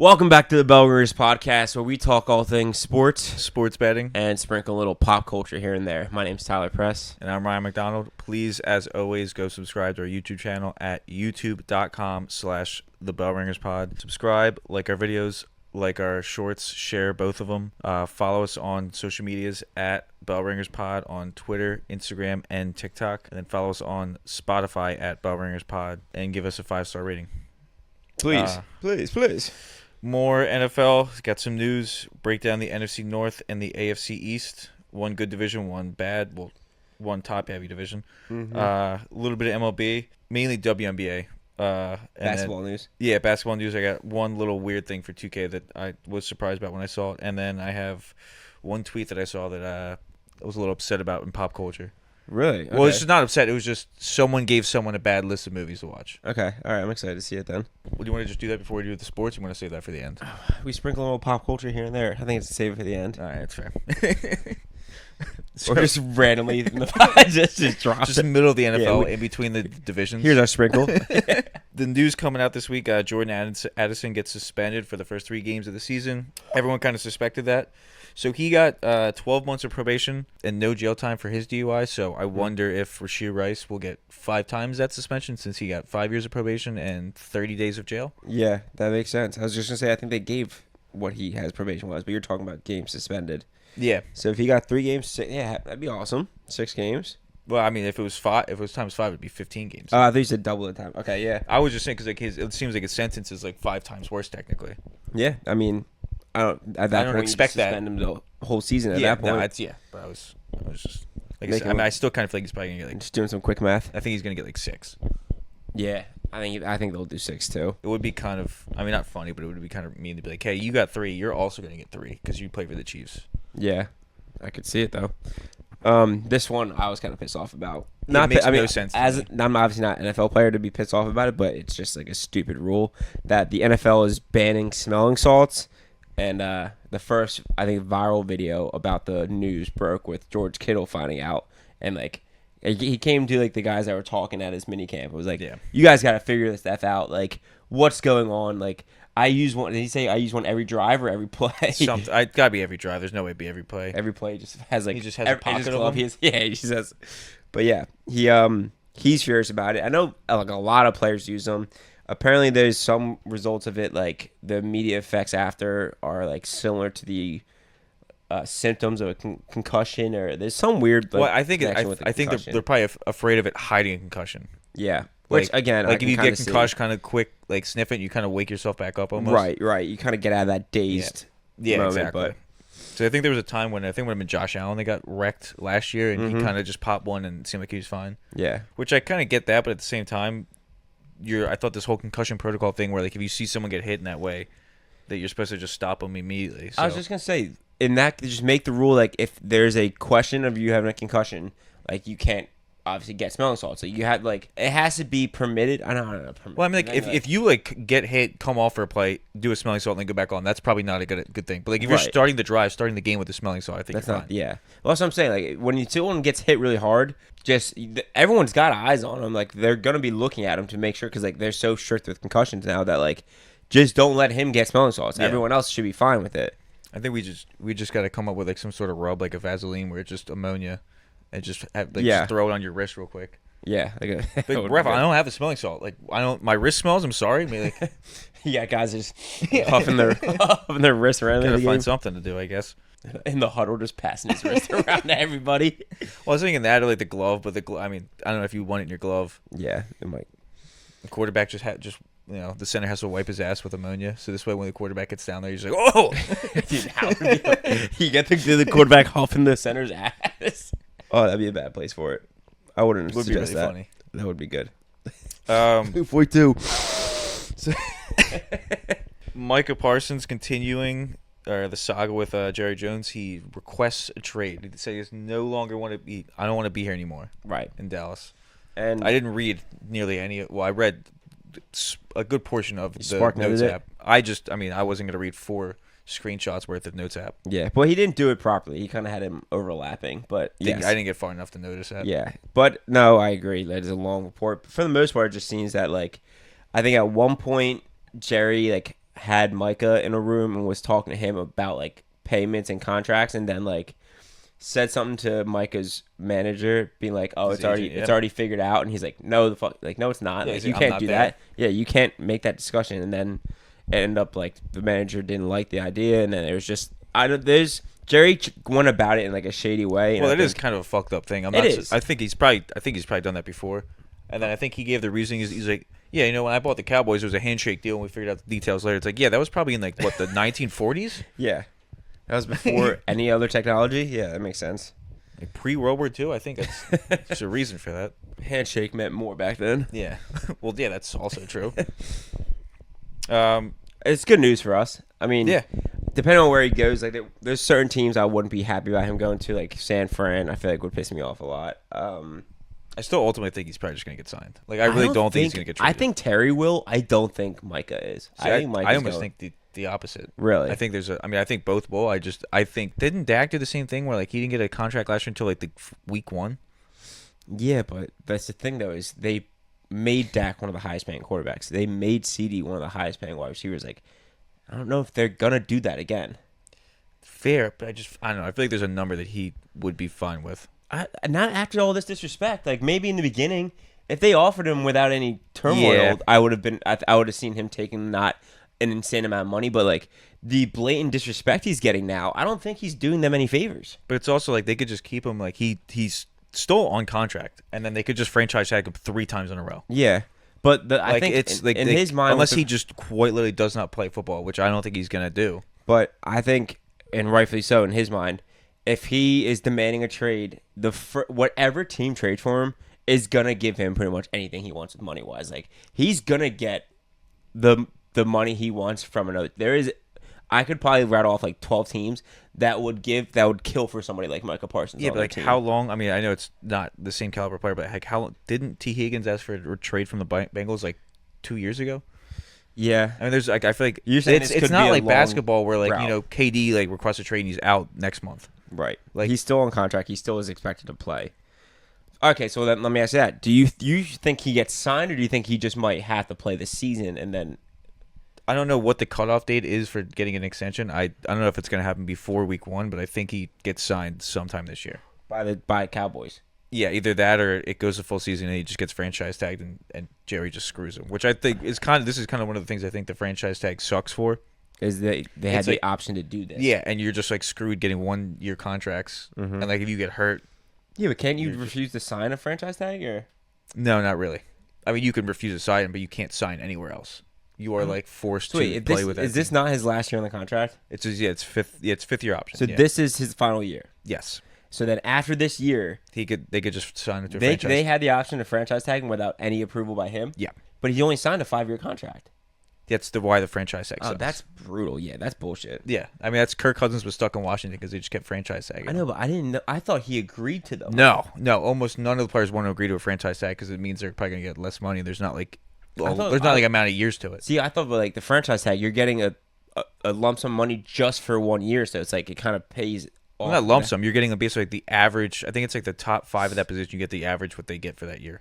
Welcome back to the Bell Ringers podcast, where we talk all things sports betting, and sprinkle a little pop culture here and there. My name's Tyler Press. and I'm Ryan McDonald. Please, as always, go subscribe to our YouTube channel at youtube.com/thebellringerspod. Subscribe, like our videos, like our shorts, share both of them. Follow us on social medias at BellRingersPod on Twitter, Instagram, and TikTok. And then follow us on Spotify at BellRingersPod and give us a 5-star rating. Please. More NFL. Got some news. Break down the NFC North and the AFC East. One good division, one bad. Well, one top-heavy division. A little bit of MLB, mainly WNBA. Basketball news. Yeah, basketball news. I got one little weird thing for 2K that I was surprised about when I saw it. And then I have one tweet that I saw that I was a little upset about in pop culture. Really? Okay. Well, it's just not upset. It was just someone gave someone a bad list of movies to watch. Okay. All right. I'm excited to see it then. Well, do you want to just do that before we do the sports? Or you want to save that for the end? We sprinkle a little pop culture here and there. I think it's to save it for the end. All right, that's fair. Or just randomly in the just drop Just in the middle of the NFL, Yeah, in between the divisions. Here's our sprinkle. The news coming out this week, Jordan Addison gets suspended for the first 3 games of the season. Everyone kind of suspected that. So he got 12 months of probation and no jail time for his DUI. So I wonder if Rashee Rice will get 5 times that suspension since he got 5 years of probation and 30 days of jail. Yeah, that makes sense. I was just going to say, I think they gave what he has probation was, but you're talking about games suspended. Yeah. So if he got 3 games, yeah, that'd be awesome. 6 games. Well, I mean, if it was times 5, it'd be 15 games. I thought you said double the time. Okay, yeah. I was just saying because it seems like his sentence is like 5 times worse technically. Yeah, I mean, I don't expect that. Suspend him the whole season at Yeah, that point. but I was just like I said, I mean, I still kind of feel like he's probably gonna get like. Just doing some quick math. I think he's gonna get like 6. Yeah, I think they'll do 6 too. It would be kind of, I mean, not funny, but it would be kind of mean to be like, hey, you got 3, you're also gonna get 3 because you play for the Chiefs. Yeah, I could see it though. This one I was kind of pissed off about. Makes no sense. I'm obviously not an NFL player to be pissed off about it, but it's just like a stupid rule that the NFL is banning smelling salts. And the first, I think, viral video about the news broke with George Kittle finding out, and like he came to like the guys that were talking at his mini camp. It was like, you guys got to figure this stuff out. Like, what's going on? Like, I use one. Did he say I use one every drive or every play? I gotta be every drive. There's no way it'd be every play. Every play just has like he just has a pocket of them. He just has. But yeah, he's furious about it. I know like a lot of players use them. Apparently, there's some results of it, like the immediate effects after are like similar to the symptoms of a concussion, or there's some weird. Like, well, I think they're probably afraid of it hiding a concussion. Yeah, which again, like if you get concussed, kind of quick, like sniff it, you kind of wake yourself back up almost. Right. You kind of get out of that dazed moment. Exactly. But so I think there was a time when I think when Josh Allen they got wrecked last year, and he kind of just popped one and it seemed like he was fine. Yeah, which I kind of get that, but at the same time. I thought this whole concussion protocol thing where like if you see someone get hit in that way, that you're supposed to just stop them immediately. So. I was just gonna say, in that, just make the rule like if there's a question of you having a concussion, like you can't obviously get smelling salts. So you have like it has to be permitted. I don't know. Well, I mean, like if you like get hit, come off for a play, do a smelling salt, and then go back on, that's probably not a good thing. But like if you're starting the game with the smelling salt, I think that's you're fine. Yeah. Well, that's what I'm saying. Like when someone gets hit really hard, just everyone's got eyes on them. Like they're gonna be looking at him to make sure because like they're so strict with concussions now that like just don't let him get smelling salts. Yeah. Everyone else should be fine with it. I think we just got to come up with like some sort of rub, like a Vaseline, where it's just ammonia, and just just throw it on your wrist real quick. Yeah, like ref, I don't have the smelling salt. Like I don't, my wrist smells. I'm sorry. I mean, like, yeah, guys are just huffing their wrists around. Gotta find something to do, I guess. In the huddle, just passing his wrist around to everybody. Well, I was thinking that or like the glove, but I mean, I don't know if you want it in your glove. Yeah, it might. The quarterback the center has to wipe his ass with ammonia, so this way when the quarterback gets down there, he's like, "Oh, dude, you get the quarterback huffing the center's ass." Oh, that'd be a bad place for it. I wouldn't suggest really that. Funny. That would be good. 242. Micah Parsons continuing the saga with Jerry Jones. He requests a trade. He said he no longer want to be. I don't want to be here anymore. Right in Dallas. And I didn't read nearly any. Well, I read a good portion of the Notes it? app. I wasn't going to read 4 screenshots worth of Notes app. Yeah, but he didn't do it properly. He kind of had him overlapping, but yes. I didn't get far enough to notice that. Yeah, but no, I agree. That is a long report. But for the most part, it just seems that like I think at one point Jerry like had Micah in a room and was talking to him about like payments and contracts, and then like said something to Micah's manager, being like, "Oh, His it's already agent, yeah. it's already figured out," and he's like, "No, the fuck, like, no, it's not. Yeah, Like, he's you like, "I'm can't not do there." that. Yeah, you can't make that discussion." And then it ended up like the manager didn't like the idea, and then it was just Jerry went about it in like a shady way. And Well, I it is think kind of a fucked up thing. It is. I think he's probably done that before. And then I think he gave the reasoning. He's like, yeah, when I bought the Cowboys, it was a handshake deal, and we figured out the details later. It's like, yeah, that was probably in like what, the 1940s, Yeah, that was before any other technology. Yeah, that makes sense. like pre-World War II. I think there's a reason for that. Handshake meant more back then. Yeah. Well, yeah, that's also true. It's good news for us. I mean, Yeah. depending on where he goes, like there's certain teams I wouldn't be happy about him going to, like San Fran. I feel like would piss me off a lot. I still ultimately think he's probably just gonna get signed. Like, I really don't think he's gonna get traded. I think Terry will. I don't think Micah is. See, I think Micah's I almost going. think the opposite. Really? I think I think both will. I think didn't Dak do the same thing where like he didn't get a contract last year until like the week 1? Yeah, but that's the thing though, is they made Dak one of the highest paying quarterbacks. They made CD one of the highest paying wide receivers. Like, I don't know if they're gonna do that again. Fair, but I don't know. I feel like there's a number that he would be fine with. Not after all this disrespect. Like maybe in the beginning, if they offered him without any turmoil, Yeah. I would have been. I would have seen him taking not an insane amount of money, but like the blatant disrespect he's getting now, I don't think he's doing them any favors. But it's also like they could just keep him like he's still on contract, and then they could just franchise tag him 3 times in a row. Yeah, but I Like think it's in, like in his mind, unless with he just quite literally does not play football, which I don't think he's gonna do. But I think, and rightfully so, in his mind, if he is demanding a trade, whatever team trades for him is gonna give him pretty much anything he wants with money wise. Like he's gonna get the money he wants from another. I could probably rattle off like 12 teams that would kill for somebody like Micah Parsons. Yeah, on but their like team. how long? I mean, I know it's not the same caliber player, but like how long didn't T Higgins ask for a trade from the Bengals like 2 years ago? Yeah, I mean, there's like I feel like You're saying it's this could not be a like long basketball where like route. KD like requests a trade and he's out next month. right. Like- He's still on contract. He still is expected to play. Okay, so then let me ask you that: Do you think he gets signed, or do you think he just might have to play the season and then? I don't know what the cutoff date is for getting an extension. I don't know if it's going to happen before week 1, but I think he gets signed sometime this year. By Cowboys. Yeah, either that or it goes the full season and he just gets franchise tagged and Jerry just screws him, which I think is this is kind of one of the things I think the franchise tag sucks for. Is they had It's the like- option to do this? Yeah, and you're just like screwed getting 1-year contracts, and like if you get hurt, Yeah, but can't you refuse to sign a franchise tag or? no, not really. I mean, you can refuse to sign him, but you can't sign anywhere else. You are like forced to Wait, play with that. is this not his last year on the contract? It's it's fifth year option. So yeah. this is his final year. yes, So then after this year, they could just sign it to a they franchise. had the option to franchise tag him without any approval by him. Yeah, But he only signed a 5-year contract. that's why the franchise tag. Oh, sucks. that's brutal. Yeah, that's bullshit. Yeah, I mean that's Kirk Cousins was stuck in Washington because they just kept franchise tagging. I know, but I didn't know. I thought he agreed to them. No, almost none of the players want to agree to a franchise tag because it means they're probably gonna get less money. There's not like amount of years to it. See, I thought like the franchise tag, you're getting a lump sum money just for 1 year, so it's like it kind of pays off. Well, not lump sum. You're getting basically like the average. I think it's like the top 5 of that position. You get the average what they get for that year.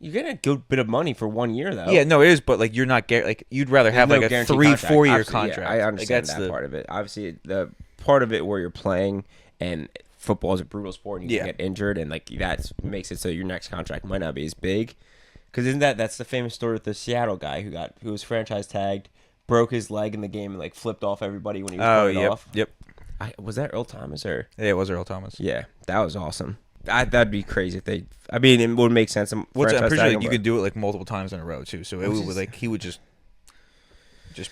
You're getting a good bit of money for 1 year, though. Yeah, no, it is, but like you're not like you'd rather have There's like no a guaranteed 3-4 year Obviously, contract. Yeah, I understand like, that part of it. Obviously, the part of it where you're playing and football is a brutal sport and you can get injured, and like that makes it so your next contract might not be as big. Because that's the famous story with the Seattle guy who was franchise tagged, broke his leg in the game, and like flipped off everybody when he was coming off. Yep. Was that Earl Thomas or? Yeah, it was Earl Thomas. Yeah, that was awesome. That'd be crazy if they. I mean, it would make sense. I'm pretty sure tag like, you him, could do it like multiple times in a row too. So it would just- like he would just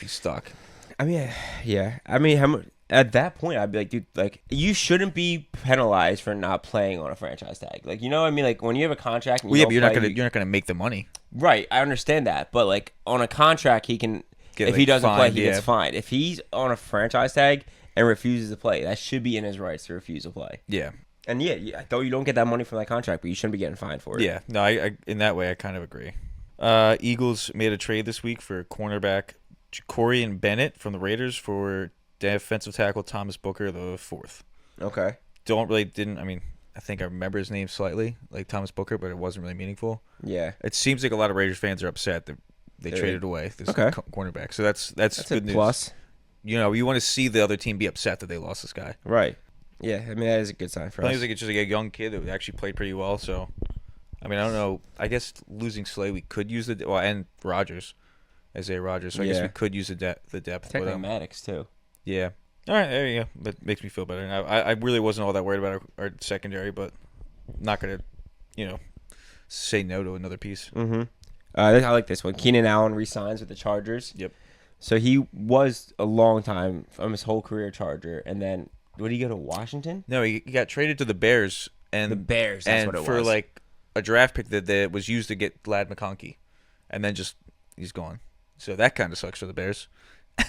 be stuck. I mean, yeah. I mean, at that point, I'd be like, dude, like you shouldn't be penalized for not playing on a franchise tag. Like, you know what I mean? Like when you have a contract, and Well, yeah, don't but play, you're not gonna make the money. Right, I understand that, but like on a contract, he can. Get, if like, he doesn't play, fined, he yeah. gets fined. If he's on a franchise tag and refuses to play, that should be in his rights to refuse to play. Yeah. And yeah, though you don't get that money from that contract, but you shouldn't be getting fined for it. Yeah, no, I in that way I kind of agree. Eagles made a trade this week for cornerback Corey Bennett from the Raiders for defensive tackle Thomas Booker the 4th. Okay. I mean, I think I remember his name slightly, like Thomas Booker, but it wasn't really meaningful. Yeah. It seems like a lot of Raiders fans are upset that they traded away this Okay. cornerback. So that's That's good a news. plus. You know, you want to see the other team be upset that they lost this guy. Right. Yeah, I mean, that is a good sign for I us. think like it's just like a young kid that actually played pretty well. So, I mean, I don't know. I guess losing Slay, we could use and Rogers, Isaiah Rogers. So I guess Yeah. we could use the depth. Technically Maddox, too. Yeah. All right, there you go. That makes me feel better. I really wasn't all that worried about our secondary, but not gonna, say no to another piece. Mm-hmm. I like this one. Keenan Allen re-signs with the Chargers. Yep. So he was a long time from his whole career Charger, and then would he go to Washington? No, he got traded to the Bears, and The Bears. That's and what it for was. like a draft pick that was used to get Lad McConkey, and then he's gone. So that kind of sucks for the Bears.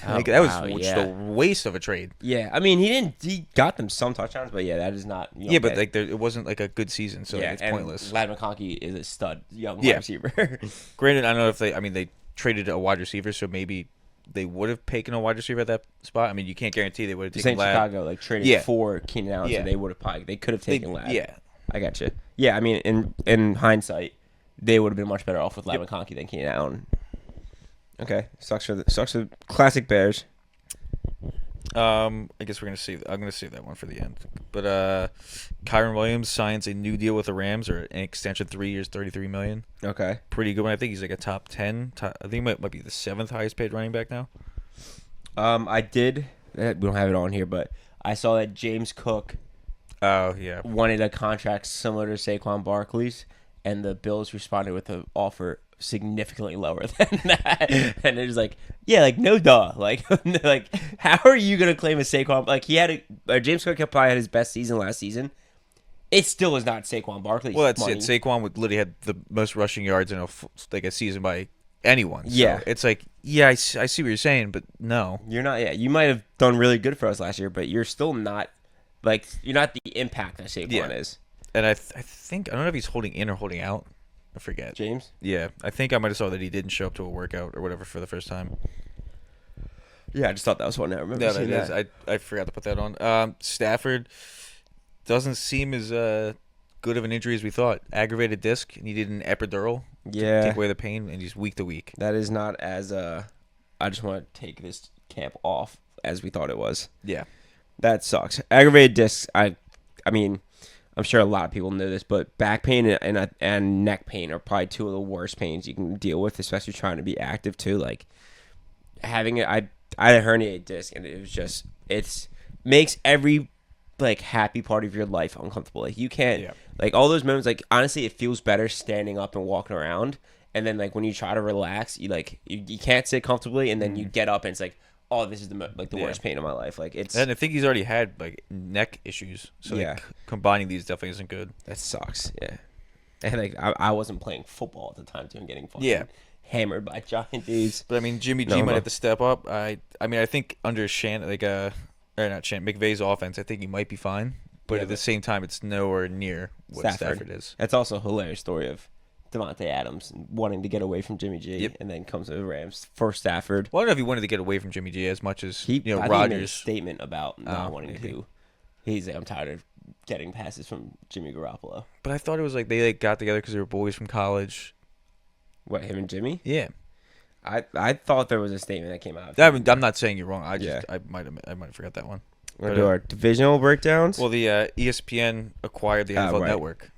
Oh, That was wow, just yeah. a waste of a trade. Yeah, I mean, he got them some touchdowns, but yeah, that is not. Yeah, but like it wasn't like a good season, so yeah, it's and pointless. Lad McConkey is a stud young Yeah. wide receiver. Granted, I don't know if they traded a wide receiver, so maybe they would have taken a wide receiver at that spot. I mean, you can't guarantee they would have Just taken saying Lad. Chicago like traded Yeah. for Keenan Allen, Yeah. so they would have they could have taken Lad. Yeah, I got you. Yeah, I mean, in hindsight, they would have been much better off with Lad McConkey than Keenan Allen. Okay, sucks for classic Bears. I guess I'm gonna save that one for the end. But Kyron Williams signs a new deal with the Rams, or an extension, 3 years, $33 million. Okay. Pretty good one. I think he's like a top 10. I think he might be the 7th highest paid running back now. I did. We don't have it on here, but I saw that James Cook Oh yeah. wanted a contract similar to Saquon Barkley's, and the Bills responded with an offer significantly lower than that. And it was like, yeah, like no duh, like like how are you gonna claim a Saquon? Like he had James Cook probably had his best season last season. It still is not Saquon Barkley's Well, that's money. it. Saquon literally had the most rushing yards in a season by anyone. So Yeah. it's like, yeah, I see what you're saying, but no. You're not. Yeah, you might have done really good for us last year, but you're still not. Like you're not the impact that Saquon is. And I think I don't know if he's holding in or holding out. I forget. James. Yeah, I think I might have saw that he didn't show up to a workout or whatever for the first time. Yeah, I just thought that was one. I remember Yeah, seeing that is. that. I forgot to put that on. Stafford doesn't seem as good of an injury as we thought. Aggravated disc, needed an epidural to Yeah. take away the pain, and he's week to week. That is not as I just want to take this camp off as we thought it was. Yeah. That sucks. Aggravated discs. I mean, I'm sure a lot of people know this, but back pain and neck pain are probably two of the worst pains you can deal with, especially trying to be active too. Like having it, I had a herniated disc, and it makes every like happy part of your life uncomfortable. Like you can't like all those moments. Like honestly, it feels better standing up and walking around. And then like when you try to relax, you like you can't sit comfortably, and then you get up and it's like, oh, this is the worst pain of my life. Like it's And I think he's already had like neck issues, so like, combining these definitely isn't good. that sucks. Yeah, and like I wasn't playing football at the time too, and getting fucking hammered by giant dudes. But I mean, Jimmy G might have to step up. I mean, I think under McVay's offense, I think he might be fine. But at the same time, it's nowhere near what Stafford is. That's also a hilarious story of Devontae Adams wanting to get away from Jimmy G, and then comes to the Rams for Stafford. Well, I don't know if he wanted to get away from Jimmy G as much as I think he made a Rodgers. statement about not wanting to. He's like, I'm tired of getting passes from Jimmy Garoppolo. But I thought it was like they got together because they were boys from college. What, him and Jimmy? Yeah. I thought there was a statement that came out. I'm not saying you're wrong. I might have forgot that one. We're gonna do our divisional breakdowns. Well, the ESPN acquired the NFL right. Network.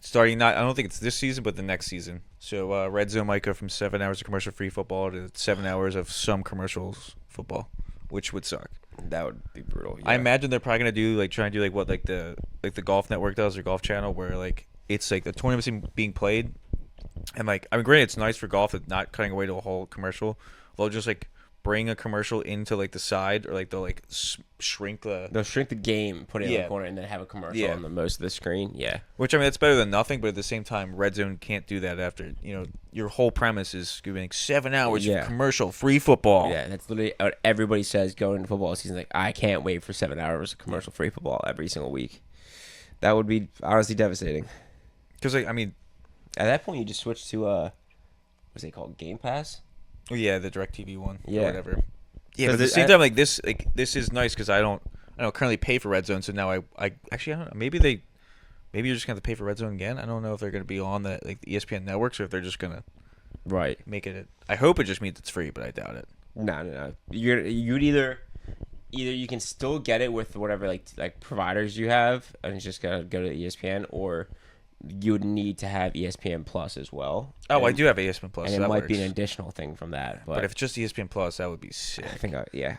Starting not. I don't think it's this season, but the next season. So Red Zone might go from 7 hours of commercial-free football to 7 hours of some commercials football, which would suck. That would be brutal. Yeah. I imagine they're probably gonna do try and do what the Golf Network does or Golf Channel, where like it's like the tournaments being played, and like I mean, granted, it's nice for golf that not cutting away to a whole commercial. They'll just like bring a commercial into like the side, or like they'll like shrink the. They'll shrink the game, put it in the corner, and then have a commercial on the most of the screen. Yeah. Which I mean, that's better than nothing, but at the same time, Red Zone can't do that after your whole premise is giving 7 hours of commercial-free football. Yeah, that's literally what everybody says going into football season. Like, I can't wait for 7 hours of commercial-free football every single week. That would be honestly devastating. Because I mean, at that point, you just switch to what's it called, Game Pass? Oh yeah, the DirecTV one, yeah, or whatever. Yeah, but at the same time, like this is nice because I don't currently pay for Red Zone, so now I actually I don't know. Maybe you're just gonna have to pay for Red Zone again. I don't know if they're gonna be on the ESPN networks or if they're just gonna Right. make it. I hope it just means it's free, but I doubt it. No. You'd either you can still get it with whatever like providers you have, and it's just gotta go to ESPN, or you would need to have ESPN Plus as well. Oh, and, I do have ESPN Plus. and So it that might works. be an additional thing from that. But if it's just ESPN Plus, that would be sick. I think,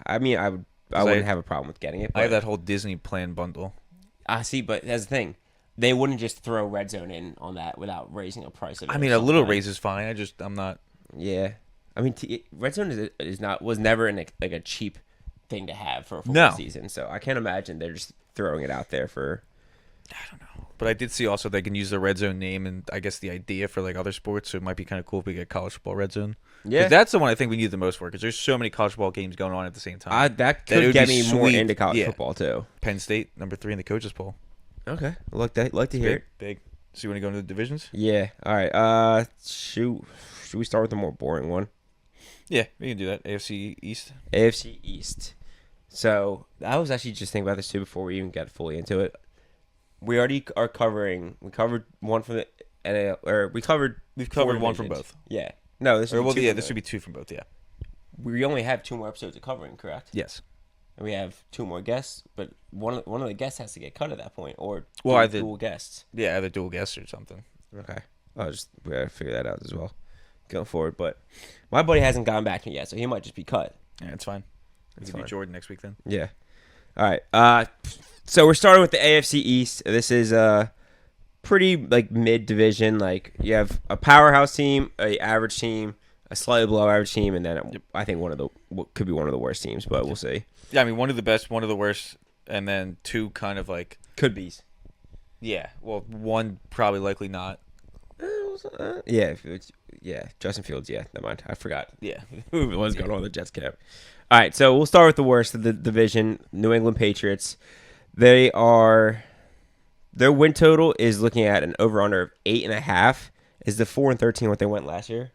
I mean, I would. I wouldn't have a problem with getting it. But I have that whole Disney plan bundle. I see, but that's the thing. They wouldn't just throw Red Zone in on that without raising a price of it. I mean, a little raise is fine. I'm not. Yeah, I mean, Red Zone was never a cheap thing to have for a football season. So I can't imagine they're just throwing it out there for. I don't know. But I did see also they can use the Red Zone name and I guess the idea for like other sports. So it might be kind of cool if we get college football Red Zone. Yeah, that's the one I think we need the most for because there's so many college football games going on at the same time. That could get me more sweet. into college football too. Penn State #3 in the coaches poll. Okay, like to hear it. Big. So you want to go into the divisions? Yeah. All right. Should we start with the more boring one? Yeah, we can do that. AFC East. AFC East. So I was actually just thinking about this too before we even get fully into it. We already are covering. We covered one from the NAL, or we've covered one from both. Yeah. No, this would be this would be two from both. Yeah. We only have 2 more episodes of covering, correct? Yes. And we have 2 more guests, but one of the guests has to get cut at that point, or dual guests. Yeah, either dual guests or something. Okay. We gotta figure that out as well going forward. But my buddy hasn't gotten back to me yet, so he might just be cut. Yeah, it's fine. We can do Jordan next week then. Yeah. All right. So we're starting with the AFC East. This is pretty like mid division. Like you have a powerhouse team, a average team, a slightly below average team, and then I think could be one of the worst teams, but we'll see. Yeah, I mean one of the best, one of the worst, and then 2 kind of like could be's. Yeah, well, 1 probably likely not. Yeah, Justin Fields. Yeah, never mind. I forgot. Yeah, who was going on in the Jets camp. All right, so we'll start with the worst of the division, New England Patriots. Their win total is looking at an over/under of 8.5. Is the 4-13 what they went last year?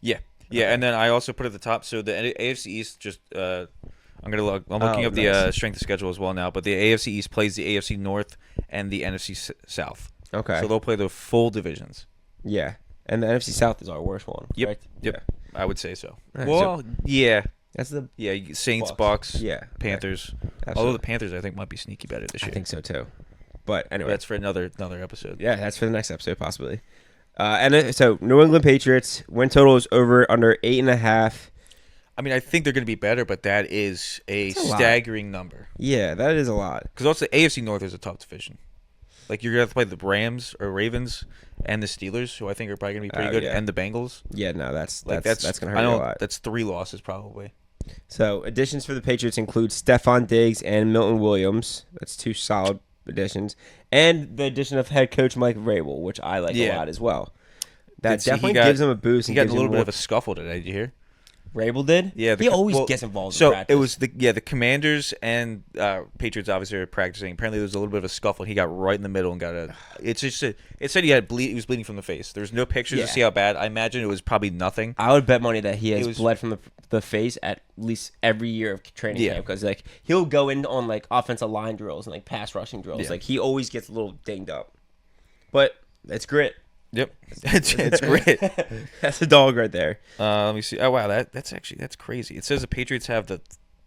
Yeah, okay. And then I also put at the top. So the AFC East just I'm looking up the strength of schedule as well now. But the AFC East plays the AFC North and the NFC South. Okay, so they'll play the full divisions. Yeah, and the NFC South is our worst one. Yep, right? Yep. Yeah. I would say so. Right, well, yeah. That's Saints, Bucks, Absolutely. Panthers. Although the Panthers, I think, might be sneaky better this year. I think so too. But anyway, that's for another episode. Yeah, that's for the next episode possibly. So New England Patriots win total is under 8.5. I mean, I think they're going to be better, but that is a staggering number. Yeah, that is a lot. Because also the AFC North is a tough division. Like you're going to have to play the Rams or Ravens and the Steelers, who I think are probably going to be pretty good, and the Bengals. Yeah, no, that's going to hurt you a lot. That's 3 losses probably. So additions for the Patriots include Stephon Diggs and Milton Williams. That's 2 solid additions, and the addition of head coach Mike Vrabel, which I like a lot as well. That definitely gives him a boost. He got a little bit of a scuffle today. Did you hear? Vrabel did? Yeah. He always gets involved in practice. So it was the Commanders and Patriots obviously are practicing. Apparently there was a little bit of a scuffle. He got right in the middle and got it said he was bleeding from the face. There was no pictures to see how bad. I imagine it was probably nothing. I would bet money that he has bled from the face at least every year of training camp, because like he'll go in on like offensive line drills and like pass rushing drills. Yeah. Like he always gets a little dinged up. But it's grit. Yep, it's great. That's a dog right there. Let me see. Oh wow, that's crazy. It says the Patriots have the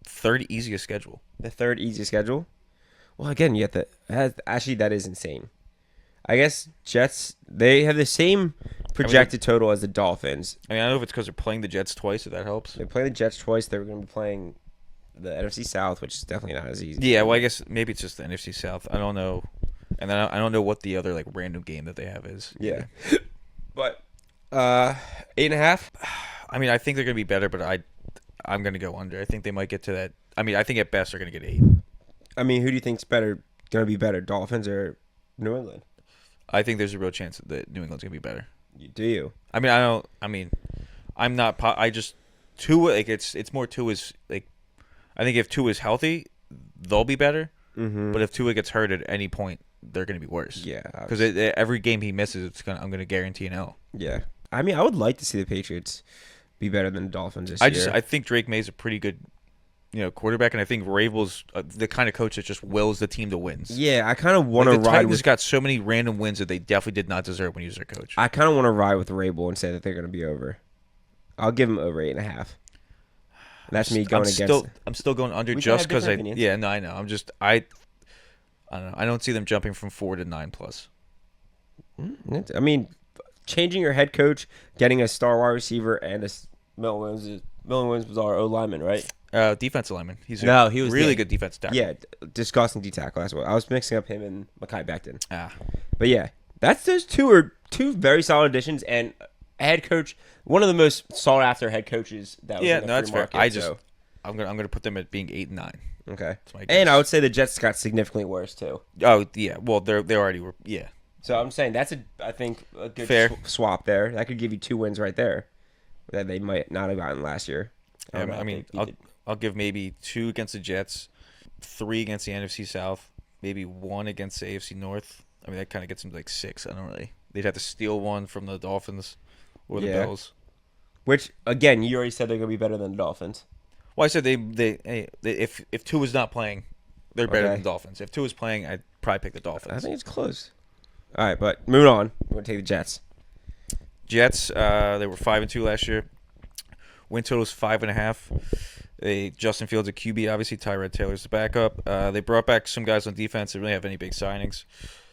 3rd easiest schedule. The 3rd easiest schedule. Well, again, you have to. That is insane. I guess Jets, they have the same projected total as the Dolphins. I mean, I don't know if it's because they're playing the Jets twice, if that helps. They play the Jets twice. They're going to be playing the NFC South, which is definitely not as easy. Yeah, well, I guess maybe it's just the NFC South. I don't know. And then I don't know what the other like random game that they have is. Yeah. But 8.5? I mean, I think they're going to be better, but I'm going to go under. I think they might get to that. I mean, I think at best they're going to get 8. I mean, who do you think's going to be better, Dolphins or New England? I think there's a real chance that New England's going to be better. Do you? I mean, I'm not. I just Tua. Like it's more Tua's. Like I think if Tua is healthy, they'll be better. Mm-hmm. But if Tua gets hurt at any point, they're going to be worse. Yeah, because every game he misses, I'm going to guarantee an L. Yeah, I mean, I would like to see the Patriots be better than the Dolphins this year. I think Drake May's a pretty good quarterback, and I think Vrabel's the kind of coach that just wills the team to wins. Yeah, I kind of want to Like the ride Titans with. got so many random wins that they definitely did not deserve when he was their coach. I kind of want to ride with Rabel and say that they're going to be over. I'll give them over 8.5. That's me going against. I'm still going under We can just have because different opinions. yeah, no, I know. I don't know. I don't see them jumping from 4 to 9+. I mean, changing your head coach, getting a star wide receiver, and Milton Williams was our O lineman, right? Defensive lineman. He was really good defensive tackle. Yeah, disgusting D tackle. That's what I was mixing up him and Mekhi Becton. Ah. But yeah, those two are two very solid additions, and a head coach, one of the most sought after head coaches that was Yeah, in the no, that's free fair. market. I'm gonna put them at being 8 and 9. Okay, That's my guess. and I would say the Jets got significantly worse too. Oh yeah, well they already were. Yeah, So I'm saying that's I think a good Fair. swap there. That could give you 2 wins right there that they might not have gotten last year. don't know I if mean they- I'll give maybe 2 against the Jets, 3 against the NFC South, maybe 1 against the AFC North. I mean that kind of gets them to like 6. I don't really. They'd have to steal one from the Dolphins or the Yeah. Bills. which again, you already said they're gonna be better than the Dolphins. Well, I said if Tua was not playing, they're better Okay. than the Dolphins. If Tua was playing, I'd probably pick the I Dolphins. think it's close. All right, but moving on. We're gonna take the Jets. Jets, they were 5-2 last year. Win total is 5.5. Justin Fields at QB, obviously Tyrod Taylor's the backup. They brought back some guys on defense. They didn't really have any big signings.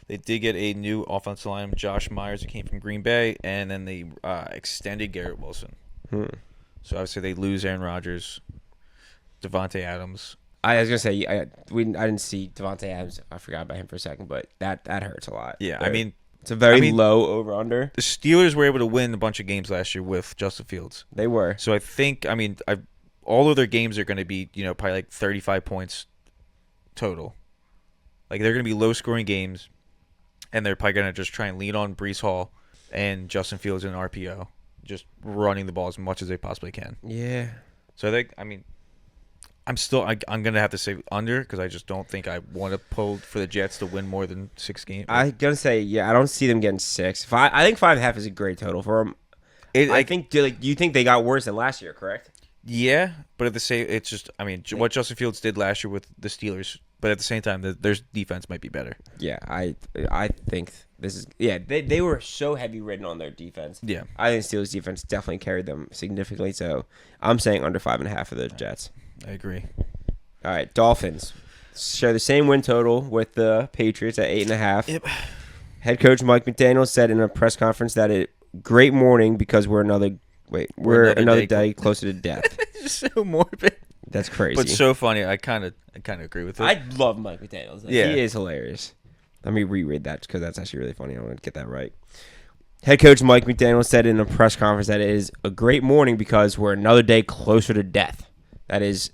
They did get a new offensive lineman, Josh Myers, who came from Green Bay, and then they extended Garrett Wilson. So obviously they lose Aaron Rodgers, Devontae Adams. I was gonna say I didn't see Devontae Adams. I forgot about him for a second, but that hurts a lot. Yeah, There. I mean, it's a very low over under. the Steelers were able to win a bunch of games last year with Justin Fields. They were. So I think, all of their games are going to be, probably like 35 points total. Like they're going to be low scoring games, and they're probably going to just try and lean on Breece Hall and Justin Fields in RPO, just running the ball as much as they possibly can. Yeah. So I think, I'm going to have to say under because I just don't think I want to pull for the Jets to win more than 6 games. I gotta say, I don't see them getting 6. I think 5.5 is a great total for them. I think you think they got worse than last year, correct? Yeah, but at the same, it's just what Justin Fields did last year with the Steelers. But at the same time, their defense might be better. Yeah, I think this is they were so heavy ridden on their defense. Yeah, I think Steelers defense definitely carried them significantly. So I'm saying under 5.5 for the Jets. I agree. All right, Dolphins share the same win total with the Patriots at 8.5. Yep. Head coach Mike McDaniel said in a press conference that great morning because we're another day closer to death. It's just so morbid. That's crazy. But so funny. I kind of agree with it. I love Mike McDaniel. Yeah. He is hilarious. Let me reread that because that's actually really funny. I want to get that right. Head coach Mike McDaniel said in a press conference that it is a great morning because we're another day closer to death. That is,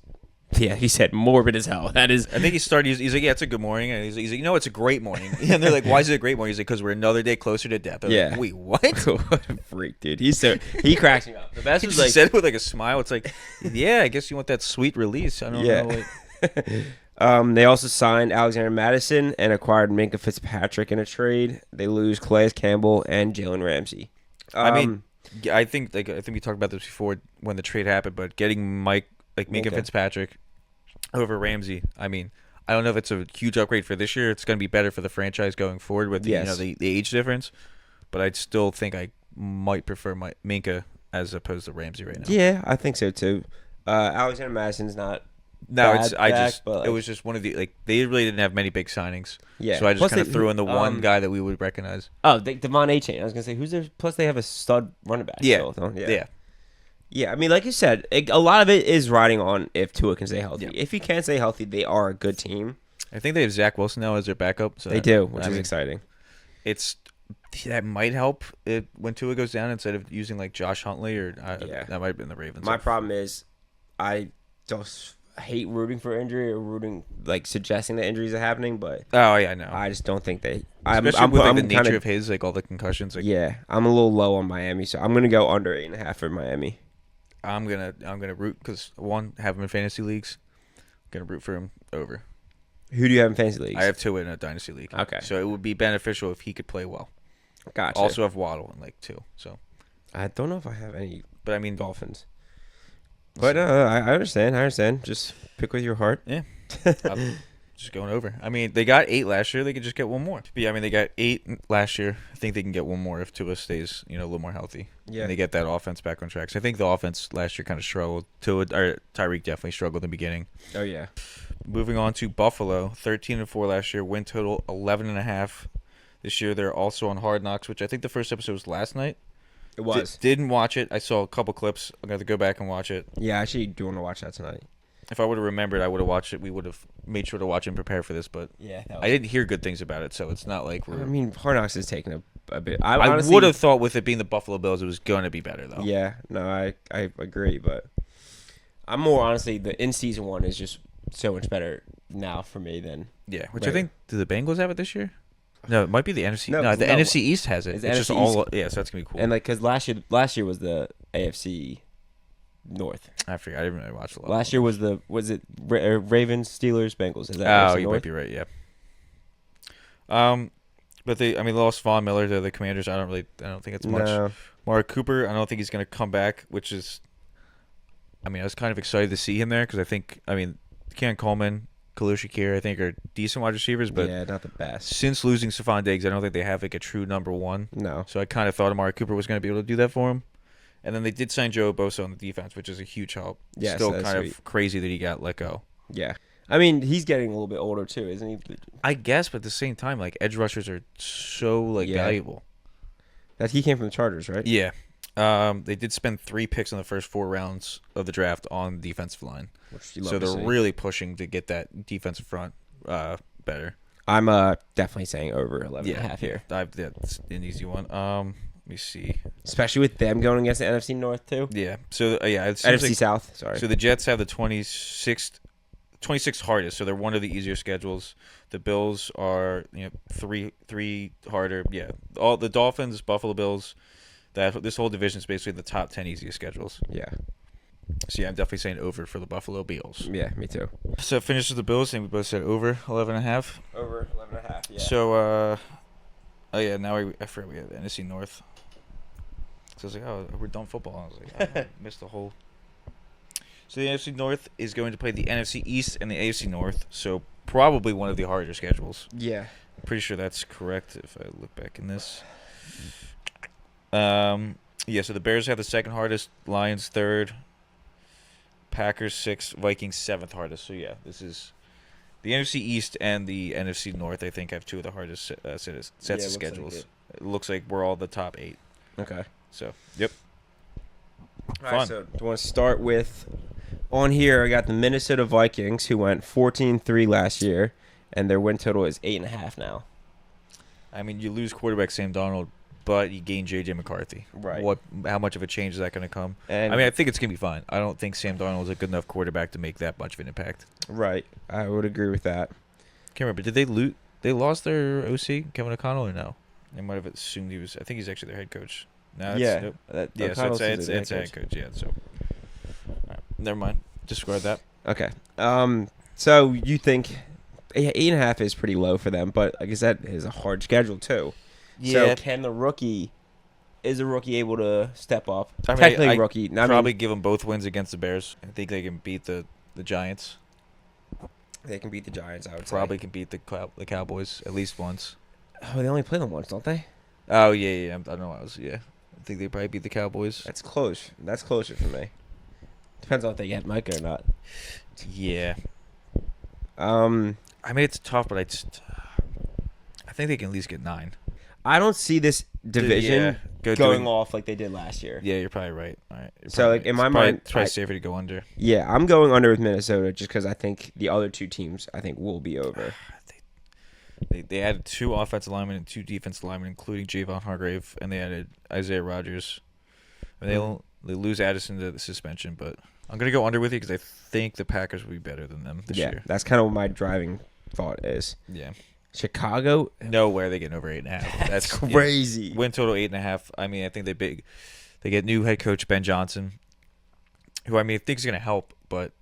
he said morbid as hell. That is. I think he's like, yeah, it's a good morning. And he's like, it's a great morning. And they're like, why is it a great morning? He's like, because we're another day closer to death. Yeah. Like, wait, what? What a freak, dude. He cracks me up. The best He was just like, said it with like a smile. It's like, yeah, I guess you want that sweet release. I don't know. Like, they also signed Alexander Madison and acquired Minka Fitzpatrick in a trade. They lose Calais Campbell and Jalen Ramsey. I think we talked about this before when the trade happened, but getting Minka Fitzpatrick over Ramsey, I don't know if it's a huge upgrade for this year. It's going to be better for the franchise going forward with the age difference, but I'd still think I might prefer Minka as opposed to Ramsey right now. Yeah, I think so too. Alexander Madison's not. No, bad it was just one of the they really didn't have many big signings. Yeah. So I just Plus kind of threw in the one guy that we would recognize. Oh, Devon A-Chain. I was gonna say who's there. Plus they have a stud running back. Yeah. Still, Yeah. Yeah, I mean, like you said, a lot of it is riding on if Tua can stay healthy. Yeah. If he can't stay healthy, they are a good team. I think they have Zach Wilson now as their backup. So They do, which is exciting. That might help when Tua goes down instead of using like Josh Huntley that might have been the Ravens. My problem is I just hate rooting for injury or suggesting that injuries are happening, but oh yeah, I know. I just don't think they. Especially with the nature of his all the concussions. Yeah, I'm a little low on Miami, so I'm gonna go under 8.5 for Miami. I'm gonna root because have him in fantasy leagues. I'm gonna root for him over. Who do you have in fantasy leagues? I have 2 in a dynasty league. Okay, so it would be beneficial if he could play well. Gotcha. Also have Waddle in 2. So I don't know if I have any, but Dolphins. But I understand. Just Pick with your heart. Yeah. I'm just going over. I mean, they got 8 last year. They could just get one more. But yeah, I mean, they got 8 last year. I think they can get one more if Tua stays, a little more healthy. Yeah. And they get that offense back on track. So I think the offense last year kind of struggled. Tyreek definitely struggled in the beginning. Oh, yeah. Moving on to Buffalo, 13-4 last year. Win total 11.5. This year they're also on Hard Knocks, which I think the first episode was last night. It was. Didn't watch it. I saw a couple clips. I'm going to go back and watch it. Yeah, I actually do want to watch that tonight. If I would have remembered, I would have watched it. We would have made sure to watch it and prepare for this, but Yeah. I didn't hear good things about it, so it's not like we're... I mean, Hard Knocks is taking a bit. I honestly would have thought with it being the Buffalo Bills, it was going to be better, though. Yeah, no, I agree, but I'm more honestly, the in-season one is just so much better now for me than... Yeah, which Right. I think, do the Bengals have it this year? No, it might be the NFC. No, No, the no. NFC East has it. It's It's just NFC all... East. Yeah, so that's going to be cool. And, like, because last year was the AFC North. I forgot. I didn't really watch a lot. Last year was Ravens, Steelers, Bengals. Is that Oh, AFC you North? might be right, yeah. But they lost Von Miller to the Commanders. I don't think it's much. No. Mark Cooper, I don't think he's going to come back, which is, I was kind of excited to see him there because I think, Ken Coleman, Khalil Shakir, I think are decent wide receivers, but Yeah, not the best. since losing Stephon Diggs, I don't think they have like a true number one. No. So I kind of thought Amari Cooper was going to be able to do that for him. And then they did sign Joe Bosa on the defense, which is a huge help. Yes, Still that's kind sweet. of crazy that he got let go. Yeah. I mean, he's getting a little bit older too, isn't he? I guess, but at the same time, like edge rushers are so Yeah. valuable. That he came from the Chargers, right? Yeah. They did spend 3 picks in the first 4 rounds of the draft on the defensive line. Which you love So to they're see. really pushing to get that defensive front better. I'm definitely saying over 11 and a half here. That's an easy one. Let me see. Especially with them going against the NFC North too. Yeah. So it seems NFC like, South, sorry. So the Jets have the 26th hardest, so they're one of the easier schedules. The Bills are three harder. Yeah, all the Dolphins, Buffalo Bills. This whole division is basically the top 10 easiest schedules. Yeah. So yeah, I'm definitely saying over for the Buffalo Bills. Yeah, me too. So it finishes the Bills, and we both said over 11.5. Over 11 and a half, yeah. So now I forgot we have the NFC North. So I was like, oh, we're done football. I was like, I missed the whole. So the NFC North is going to play the NFC East and the AFC North. So probably one of the harder schedules. Yeah. I'm pretty sure that's correct if I look back in this. Yeah, so the Bears have the second hardest, Lions third, Packers sixth, Vikings seventh hardest. So yeah, this is the NFC East and the NFC North. I think have two of the hardest sets of schedules. It looks like we're all the top 8. Okay. So yep. All right, so do you want to start with on here? I got the Minnesota Vikings who went 14-3 last year, and their win total is 8.5 now. You lose quarterback Sam Darnold, but you gain J.J. McCarthy. Right. How much of a change is that going to come? And I think it's going to be fine. I don't think Sam Darnold is a good enough quarterback to make that much of an impact. Right, I would agree with that. Can't remember. Did they lose? They lost their OC, Kevin O'Connell, or no? They might have assumed he was. I think he's actually their head coach. No, Yeah, nope. that- So O'Connell's it's his a head coach. Yeah. So, all right, never mind. Disregard that. Okay. So you think 8.5 is pretty low for them, but I guess that is a hard schedule too. So can is a rookie able to step up? Technically I rookie. probably give them both wins against the Bears. I think they can beat the Giants. They can beat the Giants, I would Probably say. can beat the Cowboys at least once. Oh, they only play them once, don't they? Oh yeah. I know. I think they probably beat the Cowboys. That's close. That's closer for me. Depends on if they get Micah or not. Yeah. Um, It's tough, but I think they can at least get 9. I don't see this division Yeah. going off like they did last year. Yeah, you're probably right. All right. So, like, in my mind, it's probably I- safer to go under. Yeah, I'm going under with Minnesota just because I think the other two teams will be over. They added 2 offensive linemen and 2 defensive linemen, including Javon Hargrave, and they added Isaiah Rodgers. They lose Addison to the suspension, but I'm gonna go under with you because I think the Packers will be better than them this year. That's kind of what my driving thought is. Yeah. Chicago, Nowhere they getting over 8.5. That's crazy. Win total 8.5. I think they get new head coach Ben Johnson, who I think is gonna help. But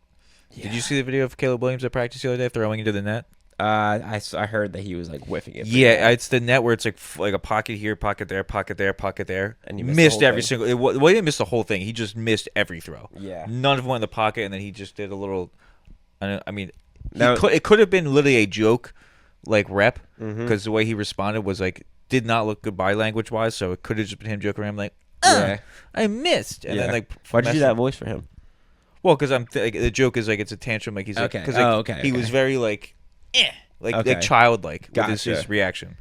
did you see the video of Caleb Williams at practice the other day throwing into the net? I heard that he was like whiffing it. Yeah, it's the net where it's like a pocket here, pocket there, pocket there, pocket there. And he missed missed the whole every thing. single. Well, he didn't miss the whole thing. He just missed every throw. Yeah. None of them went in the pocket, and then he just did a little. I mean, Now- it could have been literally a joke, like rep, Mhm. because the way he responded was like did not look good body language wise. So it could have just been him joking around like, Yeah. I missed, and Yeah. then like Why'd you do messing- that voice for him? Well, because like, the joke is like it's a tantrum, like he's like, Okay. because like, Okay, he was okay. very like, like Okay. childlike with his Gotcha. reaction.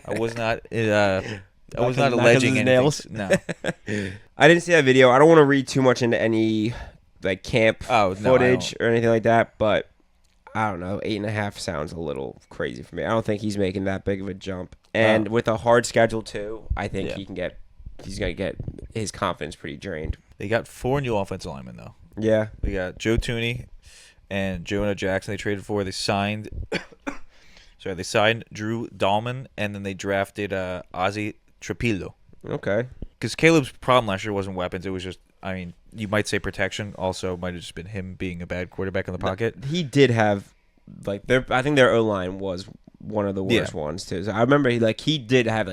I was not. I was not Not 'cause alleging his anything. nails? No. I didn't see that video. I don't want to read too much into any like camp Oh, no, I footage or anything like that, but I don't know. 8.5 sounds a little crazy for me. I don't think he's making that big of a jump. And with a hard schedule too, I think Yeah. he's gonna get his confidence pretty drained. They got 4 new offensive linemen though. Yeah. They got Joe Tooney and Jonah Jackson. They traded for. They signed. Sorry, they signed Drew Dahlman, and then they drafted Ozzy Trapillo. Okay. Because Caleb's problem last year wasn't weapons; it was just, I mean, you might say protection. Also, might have just been him being a bad quarterback in the pocket. He did have I think their O line was one of the worst ones too. So I remember he did have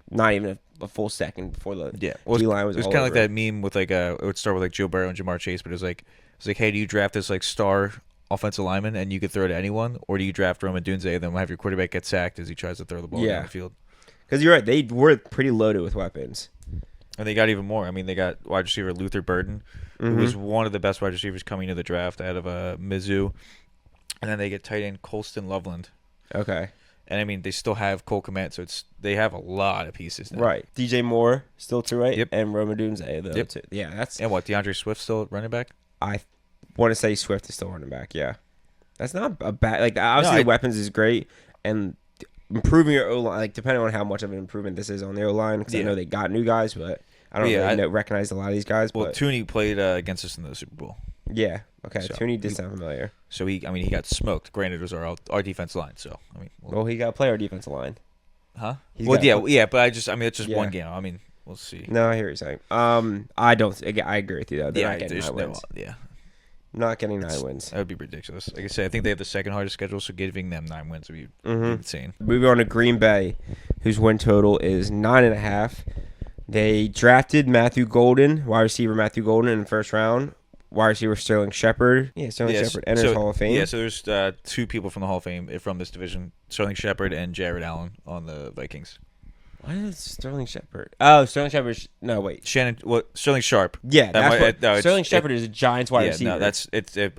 not even a full second before the Yeah, well, D line was. it was all kind of like over that meme with like it would start with like Joe Burrow and Jamar Chase, but it was like hey, do you draft this like star offensive lineman and you could throw to anyone, or do you draft Rome Odunze and then have your quarterback get sacked as he tries to throw the ball down the field? Because you're right, they were pretty loaded with weapons. And they got even more. I mean, they got wide receiver Luther Burden, who was one of the best wide receivers coming into the draft out of Mizzou. And then they get tight end Colston Loveland. Okay. And I mean, they still have Cole Kmet, so they have a lot of pieces now. Right. DJ Moore still to right. Yep. And Rome Odunze though. Yep. Too. Yeah, that's. And what, DeAndre Swift still running back? I want to say Swift is still running back. Yeah, that's not a bad. Like obviously, the weapons is great, and improving your O line, like depending on how much of an improvement this is on the O line, because I know they got new guys, but I don't really recognize a lot of these guys. Well, but Tooney played against us in the Super Bowl. yeah, okay, So, Tooney did sound familiar. So he got smoked. Granted, it was our defense line. So I mean, Well, he got to play our defensive line. huh? He's Well, got- yeah, but it's just Yeah. one game. I mean, we'll see. No, I hear what you're saying. I don't. I agree with you though. They're Yeah, not getting there's 9 no, wins. yeah, Not getting 9 wins. that would be ridiculous. Like I said, I think they have the second hardest schedule, so giving them 9 wins would be insane. Moving on to Green Bay, whose win total is 9.5. They drafted Matthew Golden, wide receiver Matthew Golden, in the first round. Wide receiver Sterling Shepard. Yeah, Sterling Shepard enters Hall of Fame. Yeah, so there's 2 people from the Hall of Fame from this division: Sterling Shepard and Jared Allen on the Vikings. What is Sterling Shepard? Oh, Sterling Shepard. No, wait. Sterling Sharp. Yeah, That might- Sterling Shepard is a Giants wide receiver. No, it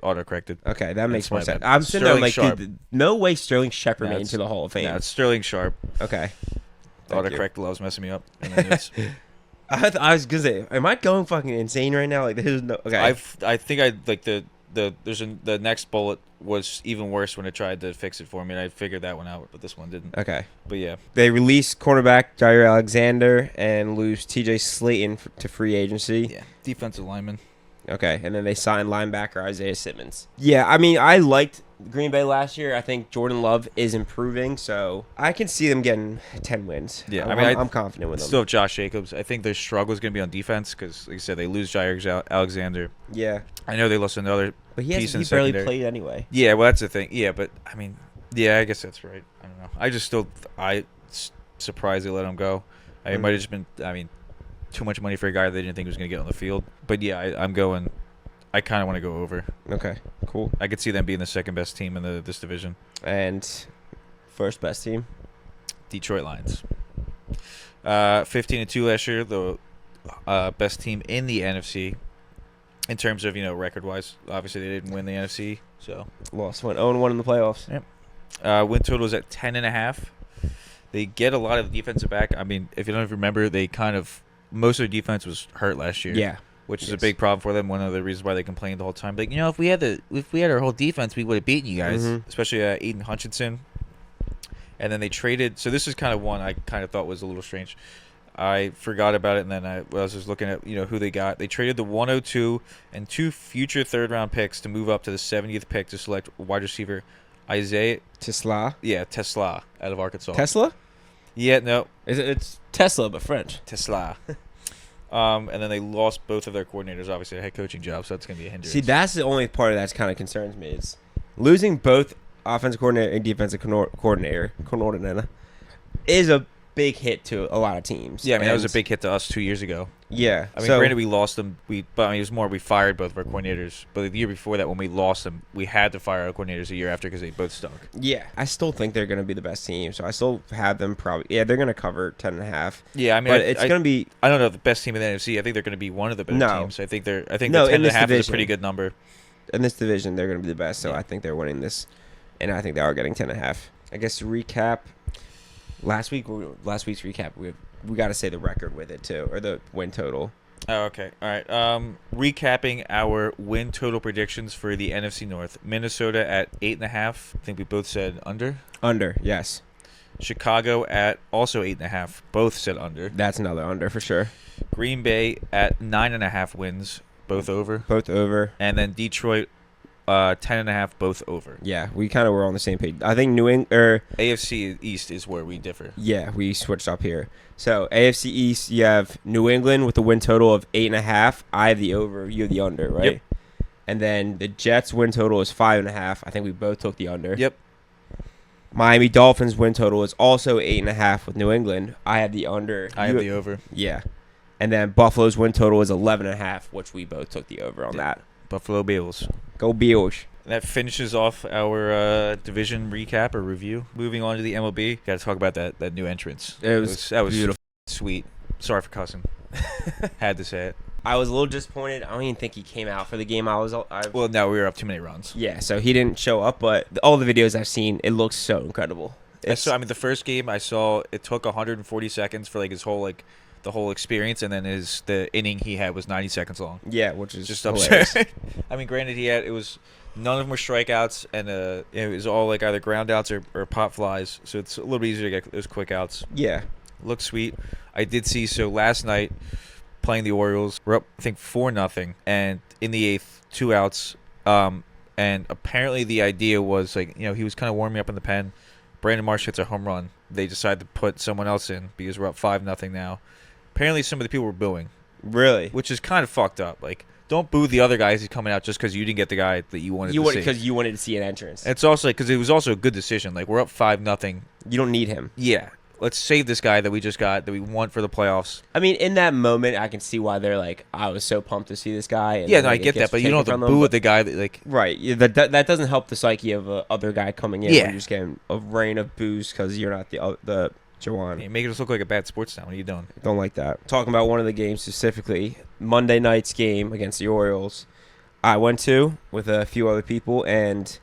autocorrected. Okay, that makes more my sense. bad. I'm sitting there Sterling like, Sharp. dude, no way Sterling Shepard made No, it into the Hall of Fame. No, it's Sterling Sharp. Okay. Thank you. Autocorrect loves messing me up. And then it's, I was gonna say, am I going fucking insane right now? Like, there's no. Okay. I think I like the next bullet was even worse when it tried to fix it for me, and I figured that one out, but this one didn't. Okay. But yeah, They release cornerback Jair Alexander and lose T.J. Slayton to free agency. yeah, defensive lineman. Okay, and then they signed linebacker Isaiah Simmons. Yeah, I mean, I liked Green Bay last year. I think Jordan Love is improving, so I can see them getting 10 wins. Yeah, I'm confident with them. Still have Josh Jacobs. I think their struggle is going to be on defense because, like I said, they lose Jair Alexander. Yeah, I know they lost another but piece he in barely secondary. played anyway. Yeah, well, that's the thing. Yeah, but I mean, yeah, I guess that's right. I don't know. I just still, surprised they let him go. It might have just been, I mean, too much money for a guy they didn't think was going to get on the field. But yeah, I'm going. I kind of want to go over. Okay, cool. I could see them being the second best team in this division. And first best team? Detroit Lions. 15-2 last year, the best team in the NFC in terms of record wise. Obviously, they didn't win the NFC, so Lost, went 0-1 in the playoffs. Yep. Win total is at 10.5. They get a lot of defensive back. I mean, if you don't remember, they most of their defense was hurt last year. Yeah. Which is a big problem for them. One of the reasons why they complained the whole time. Like, if we had our whole defense, we would have beaten you guys. Especially Aiden Hutchinson. And then they traded. So this is kind of one I kind of thought was a little strange. I forgot about it, and then I was just looking at who they got. They traded the 102 and 2 future third-round picks to move up to the 70th pick to select wide receiver Isaiah. Tesla. Yeah, Tesla out of Arkansas. Tesla? Yeah, no. It's Tesla, but French. Tesla. And then they lost both of their coordinators, obviously, their head coaching jobs, so that's going to be a hindrance. See, that's the only part of that kind of concerns me. Is losing both offensive coordinator and defensive coordinator is a big hit to a lot of teams. Yeah, I mean, that was a big hit to us 2 years ago. Yeah. I mean, granted, we lost them. But I mean, it was more we fired both of our coordinators. But the year before that, when we lost them, we had to fire our coordinators a year after because they both stunk. Yeah, I still think they're going to be the best team. So I still have them probably. Yeah, they're going to cover 10.5. Yeah, I mean, but it's going to be. I don't know the best team in the NFC. I think they're going to be one of the better teams. I think the 10.5 is a pretty good number. In this division, they're going to be the best. So Yeah. I think they're winning this, and I think they are getting 10.5. I guess to recap. Last week's recap, we got to say the record with it too, or the win total. Oh, okay. All right. Recapping our win total predictions for the NFC North. Minnesota at 8.5. I think we both said under. Under, yes. Chicago at also 8.5. Both said under. That's another under for sure. Green Bay at 9.5 wins. Both over. Both over. And then Detroit 10.5. Both over. Yeah, we kind of were on the same page. I think New England AFC East is where we differ. Yeah, we switched up here. So AFC East, you have New England with a win total of 8.5. I have the over. You have the under, right? Yep. And then the Jets win total is 5.5. I think we both took the under. Yep. Miami Dolphins win total is also 8.5 with New England. I have the under. I have the over. Yeah. And then Buffalo's win total is 11.5, which we both took the over on that. Buffalo Bills. Go Bills. That finishes off our division recap or review. Moving on to the MLB, got to talk about that new entrance. That was beautiful. Sweet. Sorry for cussing. Had to say it. I was a little disappointed. I don't even think he came out for the game. Well, no, we were up too many runs. Yeah, so he didn't show up, but all the videos I've seen, it looks so incredible. I mean, the first game I saw, it took 140 seconds for his whole the whole experience, and then the inning he had was 90 seconds long. Yeah, which is just hilarious. absurd. I mean, granted, none of them were strikeouts, and it was all either ground outs or pop flies, so it's a little bit easier to get those quick outs. Yeah. Looks sweet. I did see, so last night, playing the Orioles, we're up, I think, 4-0, and in the 8th, 2 outs, and apparently the idea was, he was kind of warming up in the pen. Brandon Marsh hits a home run. They decided to put someone else in because we're up 5-0 now. Apparently, some of the people were booing. Really? Which is kind of fucked up. Don't boo the other guys who's coming out just because you didn't get the guy that you wanted to see. Because you wanted to see an entrance. It's also because it was also a good decision. We're up 5-0. You don't need him. Yeah. Let's save this guy that we just got, that we want for the playoffs. I mean, in that moment, I can see why they're I was so pumped to see this guy. And yeah, no, I get that, but you don't have to boo with the guy that, Right. Yeah, that doesn't help the psyche of a other guy coming in. Yeah. You're just getting a rain of boos because you're not the Jawan. You're making us look like a bad sports town. What are you doing? Don't like that. Talking about one of the games specifically, Monday night's game against the Orioles, I went to with a few other people, and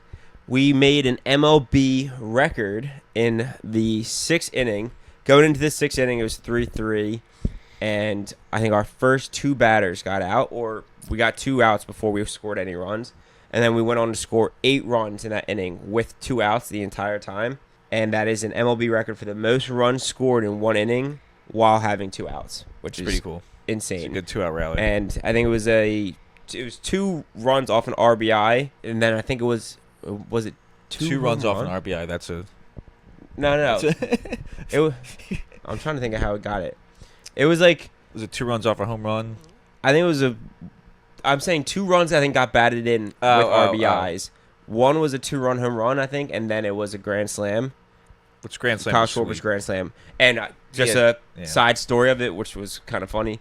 we made an MLB record in the 6th inning. Going into the 6th inning, it was 3-3, and I think our first 2 batters got out, or we got 2 outs before we scored any runs, and then we went on to score 8 runs in that inning with 2 outs the entire time, and that is an MLB record for the most runs scored in 1 inning while having 2 outs, which is pretty cool. Insane. It's a good 2-out rally. And I think it was 2 runs off an RBI, and then I think it was it 2 runs off an RBI? That's a... No. I'm trying to think of how it got it. It was Was it 2 runs off a home run? I think it was I'm saying 2 runs I think got batted in with RBIs. One was a 2-run home run, I think, and then it was a grand slam. Which grand slam? Kyle Schwarber's grand slam. And just a side story of it, which was kind of funny.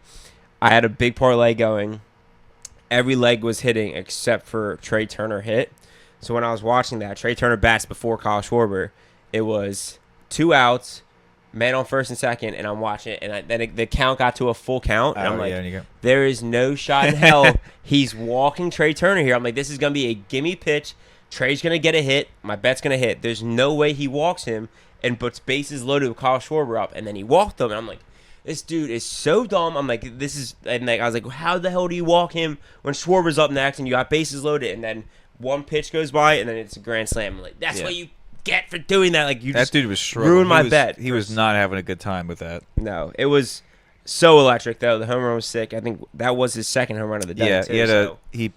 I had a big parlay going. Every leg was hitting except for Trey Turner hit. So when I was watching that, Trey Turner bats before Kyle Schwarber. It was 2 outs, man on first and second, and I'm watching it, and then the count got to a full count, and I'm like, there is no shot in hell he's walking Trey Turner here. I'm like, this is going to be a gimme pitch. Trey's going to get a hit. My bet's going to hit. There's no way he walks him and puts bases loaded with Kyle Schwarber up, and then he walked him, and I'm like, this dude is so dumb. I'm like, I was like, how the hell do you walk him when Schwarber's up next and you got bases loaded, and then one pitch goes by, and then it's a grand slam. I'm like, that's what you get for doing that. That dude was struggling. Ruined my bet. He was not having a good time with that. No, it was so electric though. The home run was sick. I think that was his 2nd home run of the day. Yeah, too, he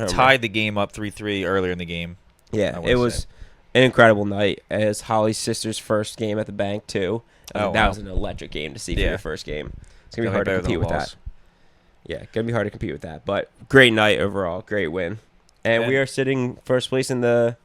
tied the game up 3-3 earlier in the game. Yeah, it was an incredible night. As Holly's sister's first game at the bank too. That was an electric game to see for your first game. It's gonna be hard to compete with that. Yeah, gonna be hard to compete with that. But great night overall, great win, and we are sitting first place in the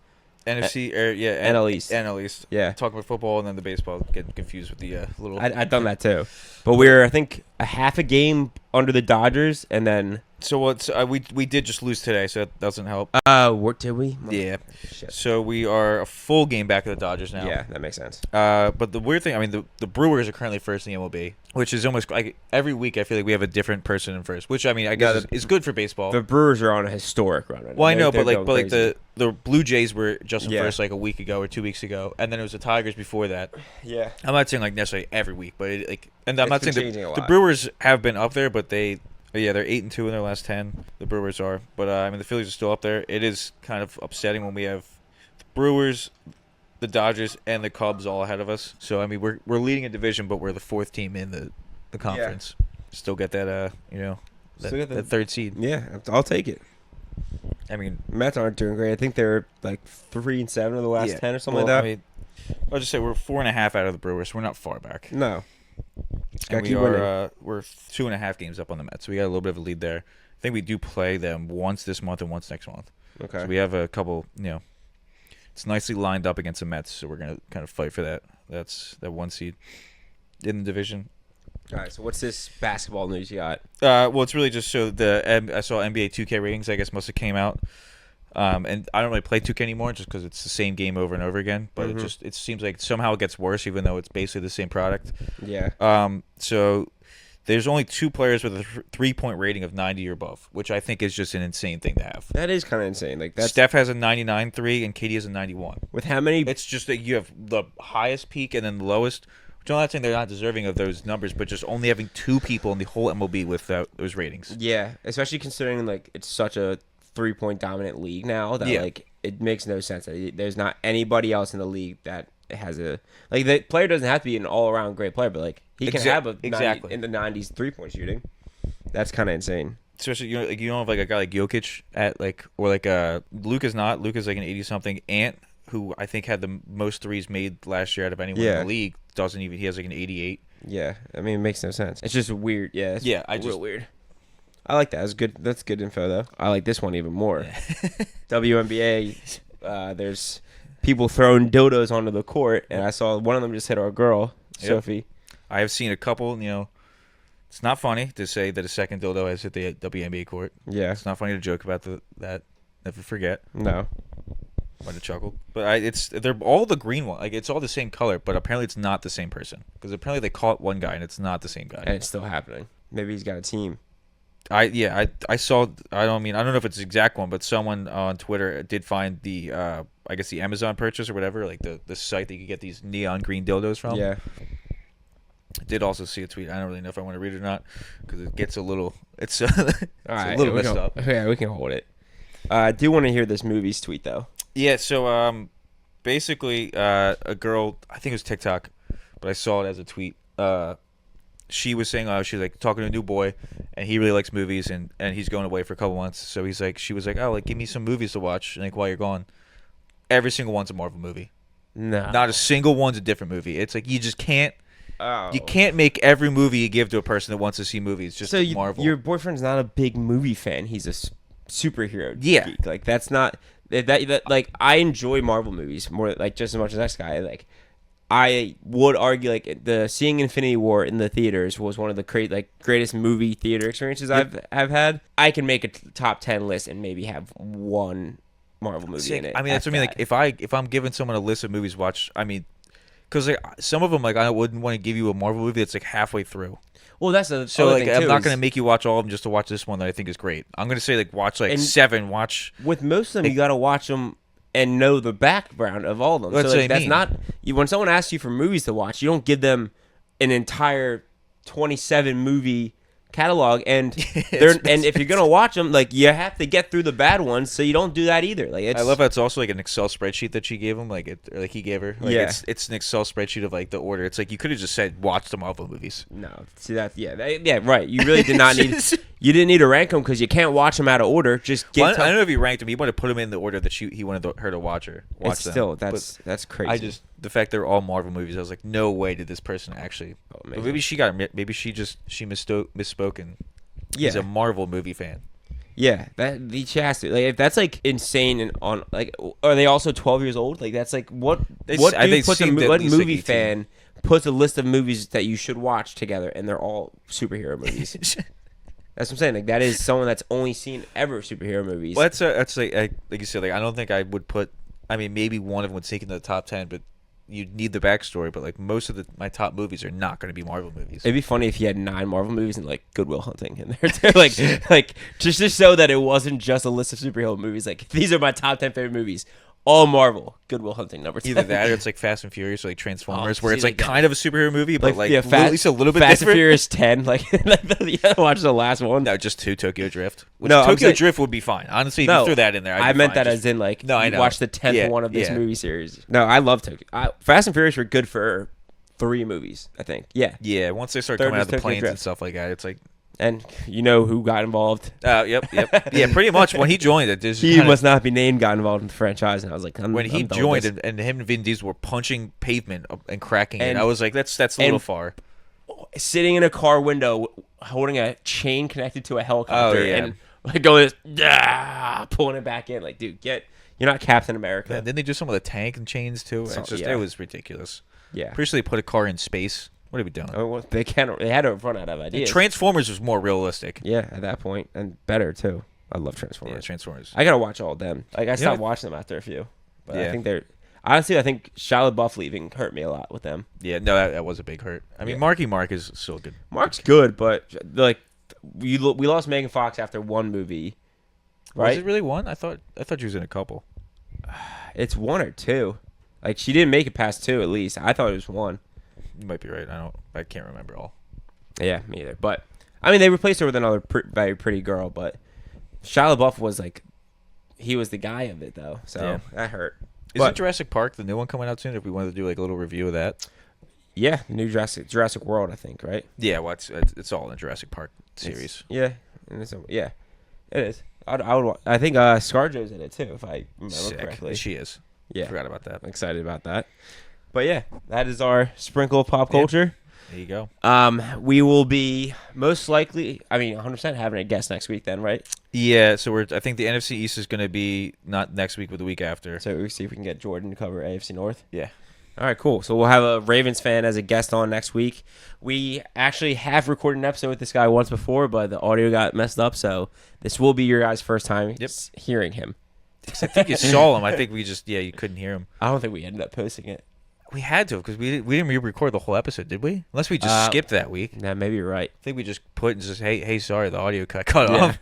NFC NL East. NL East. Yeah. Talking about football and then the baseball, getting confused with the little. I'd done that too, but we were I think a half a game under the Dodgers, and then So what's we did just lose today, so that doesn't help. what did we? Yeah. Shit. So we are a full game back of the Dodgers now. Yeah, that makes sense. But the weird thing, I mean, the Brewers are currently first in the MLB, which is almost like every week I feel like we have a different person in first, which I mean I guess is good for baseball. The Brewers are on a historic run right now. Well, I know, They're but going crazy. the Blue Jays were just in Yeah. first like a week ago or 2 weeks ago, and then it was the Tigers before that. Yeah. I'm not saying like necessarily every week, but and I'm It's not been saying changing a the lot. Brewers have been up there, but they're 8-2 in their last 10. The Brewers are, but I mean the Phillies are still up there. It is kind of upsetting when we have the Brewers, the Dodgers, and the Cubs all ahead of us. So I mean we're leading a division, but we're the fourth team in the conference. Still get that Still get that third seed. Yeah, I'll take it. I mean, Mets aren't doing great. I think they're like 3-7 of the last 10 or something well, like that. I mean, I'll just say we're 4.5 out of the Brewers. So we're not far back. No. Just gotta And keep winning. we're 2.5 games up on the Mets. So we got a little bit of a lead there. I think we do play them once this month and once next month. Okay. So we have a couple, it's nicely lined up against the Mets. So we're going to kind of fight for that. That's that one seed in the division. All right, so what's this basketball news you got? Well, it's really just so I saw NBA 2K ratings, I guess, must have came out. And I don't really play 2K anymore just because it's the same game over and over again. But it seems like somehow it gets worse, even though it's basically the same product. Yeah. So there's only 2 players with a 3-point rating of 90 or above, which I think is just an insane thing to have. That is kind of insane. Like that's Steph has a 99.3 and KD has a 91. with how many? It's just that you have the highest peak and then the lowest. Which I'm not saying they're not deserving of those numbers, but just only having 2 people in the whole MLB with those ratings. Yeah, especially considering like it's such a 3-point dominant league now that like it makes no sense. There's not anybody else in the league that has a like the player doesn't have to be an all-around great player, but like he can have a 90, in the 90s 3-point shooting. That's kind of insane. Especially you don't have like a guy like Jokic at like or like Luka's not. Luka's like an 80-something. Ant, who I think had the most threes made last year out of anyone in the league, he has like an 88. Yeah, I mean it makes no sense. It's just weird. Yeah, it's real weird. I like that. That's good. That's good info though. I like this one even more. WNBA. There's people throwing dildos onto the court, and I saw one of them just hit our girl, Sophie. I have seen a couple. It's not funny to say that a second dildo has hit the WNBA court. Yeah, it's not funny to joke about that. Never forget. No. Might have chuckled, but they're all the green one. Like it's all the same color, but apparently it's not the same person because apparently they caught one guy and it's not the same guy. And it's still happening. Maybe he's got a team. I saw. I don't know if it's the exact one, but someone on Twitter did find the I guess the Amazon purchase or whatever, like the site that you could get these neon green dildos from. Yeah. I did also see a tweet. I don't really know if I want to read it or not because it gets a little. It's all right, a little messed up. Yeah, we can hold it. I do want to hear this movie's tweet though. Yeah, so basically, a girl, I think it was TikTok, but I saw it as a tweet. She was saying she was like talking to a new boy, and he really likes movies, and he's going away for a couple months. So she was like, oh, like give me some movies to watch, like while you're gone. Every single one's a Marvel movie. No, not a single one's a different movie. It's like you just can't. Oh. You can't make every movie you give to a person that wants to see movies just Marvel. Your boyfriend's not a big movie fan. He's a superhero geek. Like that's not. That like I enjoy Marvel movies more like just as much as this guy. Like I would argue like the seeing Infinity War in the theaters was one of the greatest movie theater experiences I've had. I can make a top 10 list and maybe have one Marvel movie in it. I mean that's what I mean. Like if I'm giving someone a list of movies to watch, I mean, because like some of them like I wouldn't want to give you a Marvel movie that's like halfway through. Well, that's the so like I'm not going to make you watch all of them just to watch this one that I think is great. I'm going to say like watch like 7. Watch with most of them. You got to watch them and know the background of all of them. That's so what I that's mean. not you. When someone asks you for movies to watch, you don't give them an entire 27 movie catalog, and if you're gonna watch them, like you have to get through the bad ones, so you don't do that either. Like I love how it's also like an Excel spreadsheet that she gave him, like he gave her. Like it's an Excel spreadsheet of like the order. It's like you could have just said watch the Marvel movies. No, see that? Yeah, right. You really did not need. You didn't need to rank them because you can't watch them out of order. Just get. Well, I don't know if he ranked them. He wanted to put them in the order that he wanted her to watch them. Still, that's crazy. The fact they're all Marvel movies. I was like, no way did this person actually. Maybe she misspoken. Yeah. He's a Marvel movie fan. Yeah, that the chastity. Like if that's like insane and on like, are they also 12 years old? Like that's like what They what s- dude they puts a, seemed at what least, like, movie 18. fan puts a list of movies that you should watch together, and they're all superhero movies. That's what I'm saying. Like that is someone that's only seen ever superhero movies. Well, that's like you said. Like I don't think I would put. I mean, maybe one of them would sneak into the top 10, but you need the backstory. But like most of my top movies are not going to be Marvel movies. It'd be funny if he had 9 Marvel movies and like Good Will Hunting in there too. like just to show that it wasn't just a list of superhero movies. Like these are my top 10 favorite movies. All Marvel. Good Will Hunting number 10. Either that or it's like Fast and Furious or like Transformers, where see, it's like like, kind of a superhero movie, but like Fast, at least a little bit Fast different. and Furious 10. Like watch the last one. No, just 2 Tokyo Drift. Which No, I'm Tokyo saying- Drift would be fine. Honestly, if No, you threw that in there, I meant that Just, as in like No, I you know. watch the 10th Yeah, one of this yeah. movie series. No, I love Tokyo. Fast and Furious were good for 3 movies, I think. Yeah. yeah. Once they start Third coming out was of the Tokyo planes and Drift. stuff like that, it's like, And you know who got involved? yep. Yeah, pretty much. When he joined it, this He must not be named got involved in the franchise, and I was like, when he I'm done with joined this. and him and Vin Diesel were punching pavement and cracking it, And- I was like, that's a little far. Sitting in a car window holding a chain connected to a helicopter Oh, yeah. and like going pulling it back in. Like, dude, you're not Captain America. And then they do some of the tank and chains too. So- It's just yeah. it was ridiculous. Yeah. Pretty sure they put a car in space. What are we doing? Oh, well, they had to run out of ideas. Transformers was more realistic. Yeah, at that point, and better too. I love Yeah, Transformers. Transformers. I gotta watch all of them. Like I stopped Yeah. watching them after a few, but I Yeah. think they're honestly. I think Shia LaBeouf leaving hurt me a lot with them. Yeah, no, that was a big hurt. I mean, Yeah. Marky Mark is still good. Mark's good, but like we lost Megan Fox after one movie, right? Was it really one? I thought she was in a couple. It's 1 or 2. Like she didn't make it past 2 at least. I thought it was 1. You might be right. I can't remember all. Yeah, me either. But I mean, they replaced her with another very pretty girl. But Shia LaBeouf was like, he was the guy of it though, so Yeah. that hurt. Isn't But- Jurassic Park the new one coming out soon? If we wanted to do like a little review of that. Yeah, the new Jurassic World, I think, right? Yeah, well, it's all in Jurassic Park series. Yeah, and yeah, it is. I think ScarJo's in it too, if I remember Sick. correctly. She is. Yeah, Forgot about that. I'm excited about that. But yeah, that is our sprinkle of pop culture. There you go. We will be most likely, 100% having a guest next week then, right? Yeah, so I think the NFC East is going to be not next week, but the week after. So we'll see if we can get Jordan to cover AFC North. Yeah. All right, cool. So we'll have a Ravens fan as a guest on next week. We actually have recorded an episode with this guy once before, but the audio got messed up, so this will be your guys' first time hearing him. I think you saw him. I think we just, you couldn't hear him. I don't think we ended up posting it. We had to because we didn't re-record the whole episode, did we? Unless we just skipped that week. Nah, maybe you're right. I think we just put and just, hey, sorry, the audio cut off.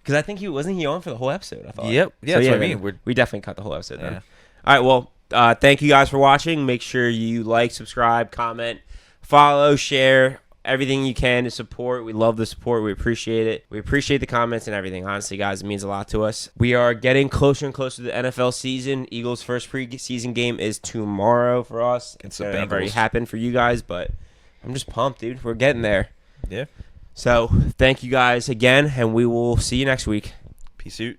Because I think wasn't he on for the whole episode, I thought. Yep. Yeah, that's what I mean. We definitely cut the whole episode then. Yeah. All right, well, thank you guys for watching. Make sure you like, subscribe, comment, follow, share, everything you can to support. We love the support. We appreciate it. We appreciate the comments and everything. Honestly, guys, it means a lot to us. We are getting closer and closer to the NFL season. Eagles' first preseason game is tomorrow for us. It's the gonna already Bengals. happened for you guys, but I'm just pumped, dude. We're getting there. Yeah. So thank you guys again, and we will see you next week. Peace out.